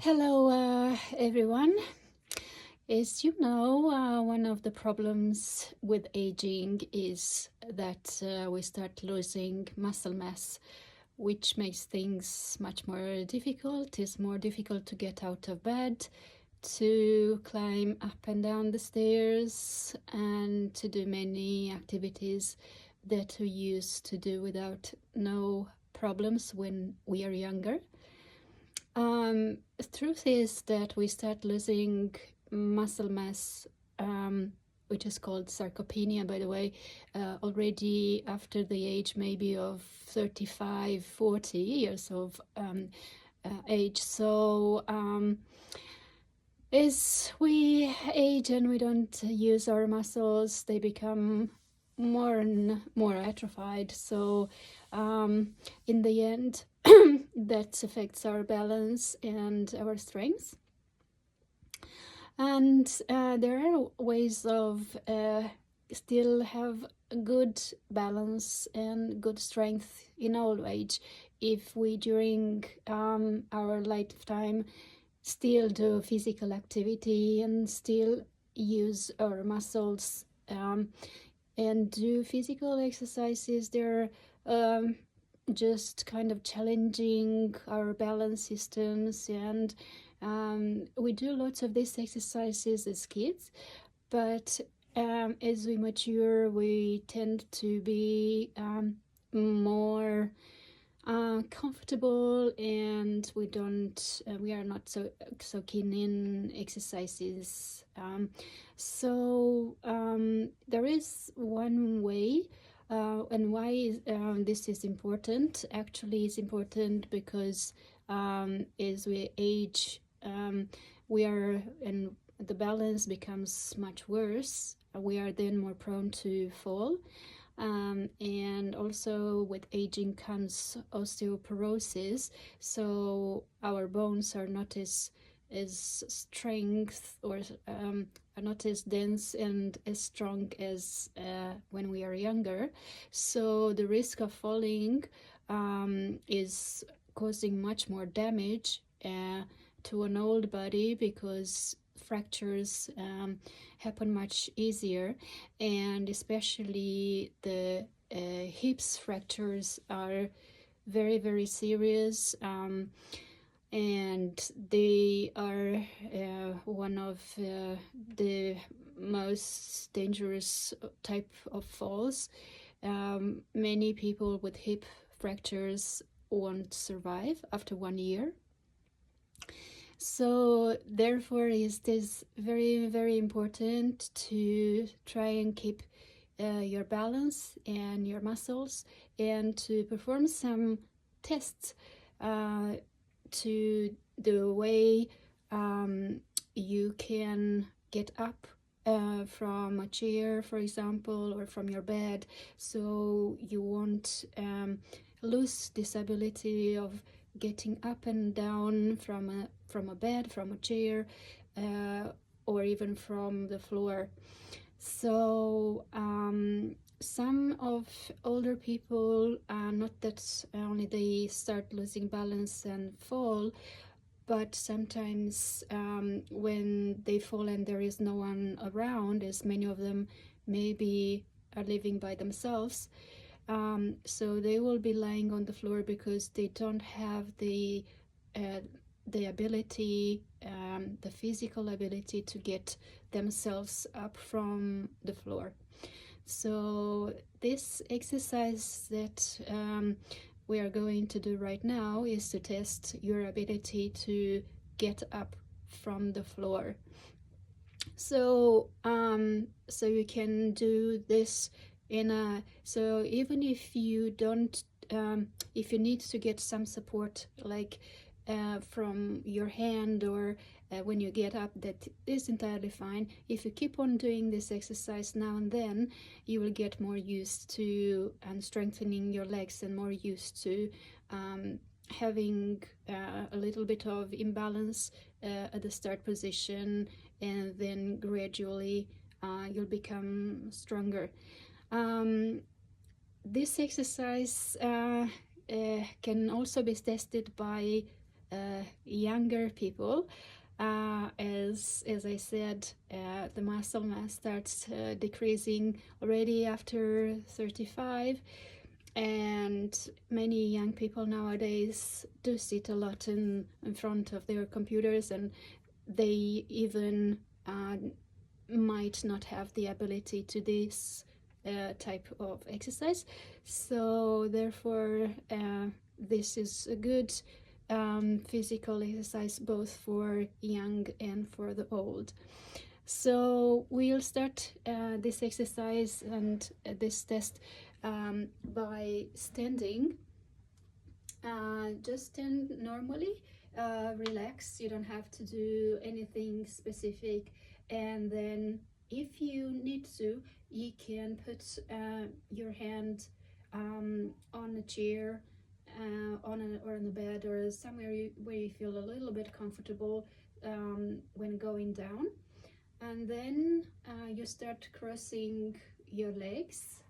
Hello, everyone. As you know, one of the problems with aging is that we start losing muscle mass, which makes things much more difficult. It's more difficult to get out of bed, to climb up and down the stairs, and to do many activities that we used to do without no problems when we are younger. Truth is that we start losing muscle mass, which is called sarcopenia, by the way, already after the age maybe of 35, 40 years of age. So as we age and we don't use our muscles, they become more and more atrophied. So in the end, that affects our balance and our strength. And there are ways of still have good balance and good strength in old age if we during our lifetime still do physical activity and still use our muscles and do physical exercises. They're just kind of challenging our balance systems, and we do lots of these exercises as kids, but as we mature we tend to be more comfortable, and we are not so keen in exercises. So there is one way, and why this is important. Actually, it's important because as we age, we are, and the balance becomes much worse. We are then more prone to fall. And also with aging comes osteoporosis, so our bones are not as strength or are not as dense and as strong as when we are younger. So the risk of falling is causing much more damage to an old body, because fractures happen much easier, and especially the hips fractures are very, very serious, and they are one of the most dangerous type of falls. Many people with hip fractures won't survive after 1 year. So therefore is this very, very important to try and keep your balance and your muscles, and to perform some tests to the way you can get up from a chair, for example, or from your bed, so you won't lose this ability of getting up and down from a bed, from a chair, or even from the floor. So some of older people, not that only they start losing balance and fall, but sometimes when they fall and there is no one around, as many of them maybe are living by themselves, so they will be lying on the floor because they don't have the ability, the physical ability to get themselves up from the floor. So this exercise that we are going to do right now is to test your ability to get up from the floor. So so you can do this so even if you don't if you need to get some support, like from your hand or when you get up, that is entirely fine. If you keep on doing this exercise now and then, you will get more used to strengthening your legs, and more used to having a little bit of imbalance at the start position, and then gradually you'll become stronger. This exercise can also be tested by younger people. As I said, the muscle mass starts decreasing already after 35, and many young people nowadays do sit a lot in front of their computers, and they even might not have the ability to this type of exercise. So therefore this is a good physical exercise both for young and for the old. So we'll start this exercise and this test by standing. Just stand normally, relax, you don't have to do anything specific, and then if you need to, you can put your hand on a chair, or on the bed, or somewhere where you feel a little bit comfortable when going down. And then you start crossing your legs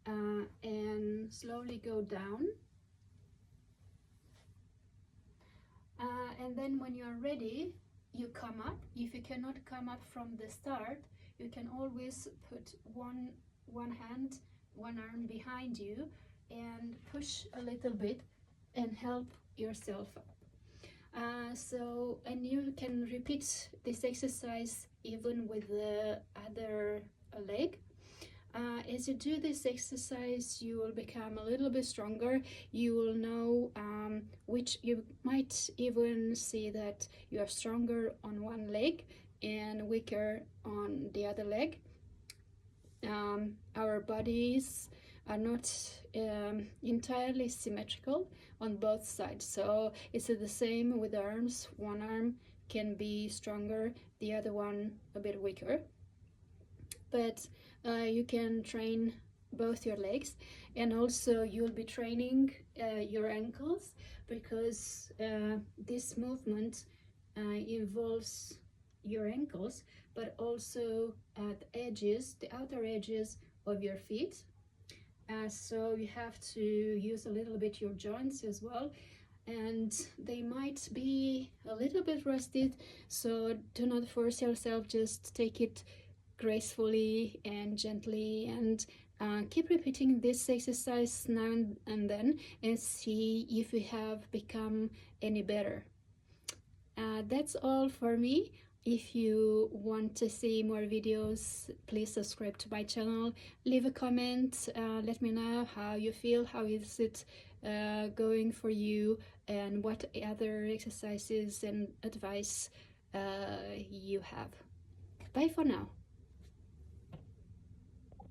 and slowly go down. And then when you're ready, you come up. If you cannot come up from the start, you can always put one hand, one arm behind you and push a little bit and help yourself up. And you can repeat this exercise even with the other leg. As you do this exercise, you will become a little bit stronger. You will know which you might even see that you are stronger on one leg and weaker on the other leg. Our bodies are not entirely symmetrical on both sides, so it's the same with arms. One arm can be stronger, the other one a bit weaker, but you can train both your legs, and also you'll be training your ankles, because this movement involves your ankles, but also the edges, the outer edges of your feet. So you have to use a little bit your joints as well, and they might be a little bit rusted, so do not force yourself. Just take it gracefully and gently, and keep repeating this exercise now and then, and see if you have become any better. That's all for me. If you want to see more videos, please subscribe to my channel, leave a comment, let me know how you feel, how is it going for you, and what other exercises and advice you have. Bye for now.